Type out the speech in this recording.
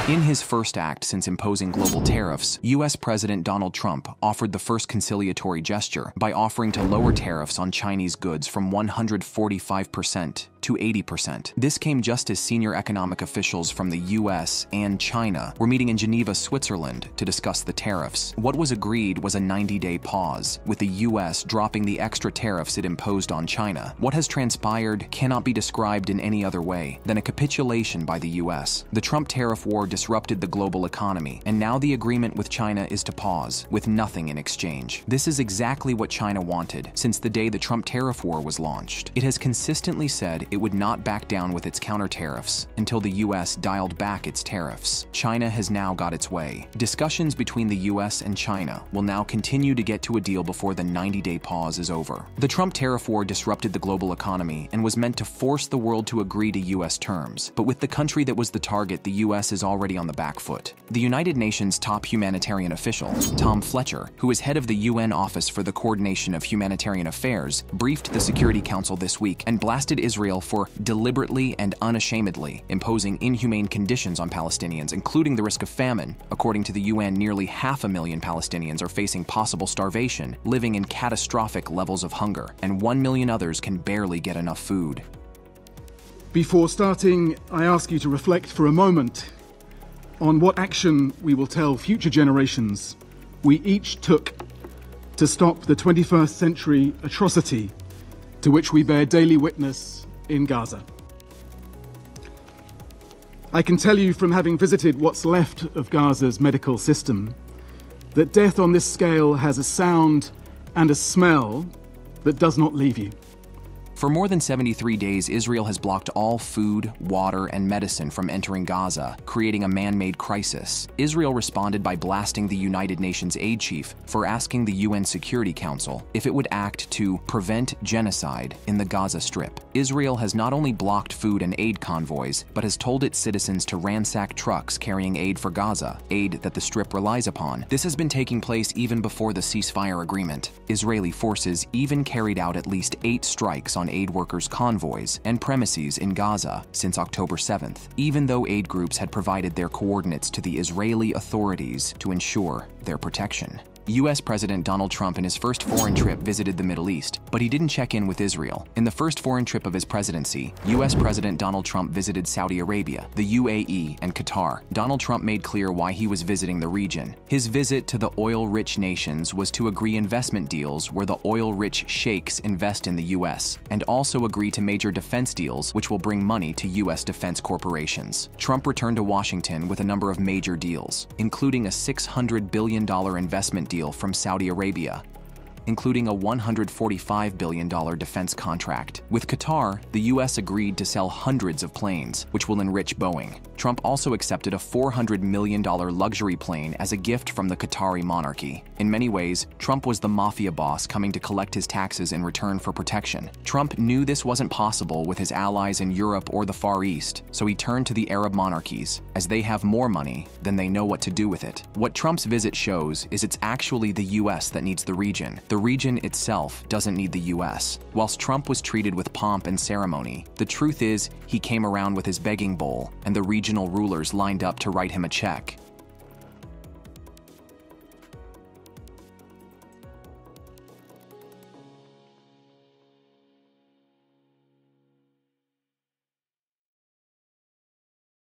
In his first act since imposing global tariffs, U.S. President Donald Trump offered the first conciliatory gesture by offering to lower tariffs on Chinese goods from 145% to 80%. This came just as senior economic officials from the U.S. and China were meeting in Geneva, Switzerland to discuss the tariffs. What was agreed was a 90-day pause, with the U.S. dropping the extra tariffs it imposed on China. What has transpired cannot be described in any other way than a capitulation by the U.S. The Trump tariff war disrupted the global economy, and now the agreement with China is to pause, with nothing in exchange. This is exactly what China wanted since the day the Trump tariff war was launched. It has consistently said it would not back down with its counter tariffs until the U.S. dialed back its tariffs. China has now got its way. Discussions between the U.S. and China will now continue to get to a deal before the 90-day pause is over. The Trump tariff war disrupted the global economy and was meant to force the world to agree to U.S. terms. But with the country that was the target, the U.S. is already on the back foot. The United Nations top humanitarian official, Tom Fletcher, who is head of the UN Office for the Coordination of Humanitarian Affairs, briefed the Security Council this week and blasted Israel for deliberately and unashamedly imposing inhumane conditions on Palestinians, including the risk of famine. According to the UN, nearly 500,000 Palestinians are facing possible starvation, living in catastrophic levels of hunger, and 1 million others can barely get enough food. Before starting, I ask you to reflect for a moment on what action we will tell future generations we each took to stop the 21st century atrocity to which we bear daily witness in Gaza. I can tell you from having visited what's left of Gaza's medical system that death on this scale has a sound and a smell that does not leave you. For more than 73 days, Israel has blocked all food, water, and medicine from entering Gaza, creating a man-made crisis. Israel responded by blasting the United Nations aid chief for asking the UN Security Council if it would act to prevent genocide in the Gaza Strip. Israel has not only blocked food and aid convoys, but has told its citizens to ransack trucks carrying aid for Gaza, aid that the Strip relies upon. This has been taking place even before the ceasefire agreement. Israeli forces even carried out at least 8 strikes on aid workers' convoys and premises in Gaza since October 7th, even though aid groups had provided their coordinates to the Israeli authorities to ensure their protection. U.S. President Donald Trump in his first foreign trip visited the Middle East, but he didn't check in with Israel. In the first foreign trip of his presidency, U.S. President Donald Trump visited Saudi Arabia, the UAE, and Qatar. Donald Trump made clear why he was visiting the region. His visit to the oil-rich nations was to agree investment deals where the oil-rich sheikhs invest in the U.S., and also agree to major defense deals which will bring money to U.S. defense corporations. Trump returned to Washington with a number of major deals, including a $600 billion investment deal from Saudi Arabia, including a $145 billion defense contract. With Qatar, the U.S. agreed to sell hundreds of planes, which will enrich Boeing. Trump also accepted a $400 million luxury plane as a gift from the Qatari monarchy. In many ways, Trump was the mafia boss coming to collect his taxes in return for protection. Trump knew this wasn't possible with his allies in Europe or the Far East, so he turned to the Arab monarchies, as they have more money than they know what to do with it. What Trump's visit shows is it's actually the U.S. that needs the region. The region itself doesn't need the U.S. Whilst Trump was treated with pomp and ceremony, the truth is he came around with his begging bowl, and the regional rulers lined up to write him a check.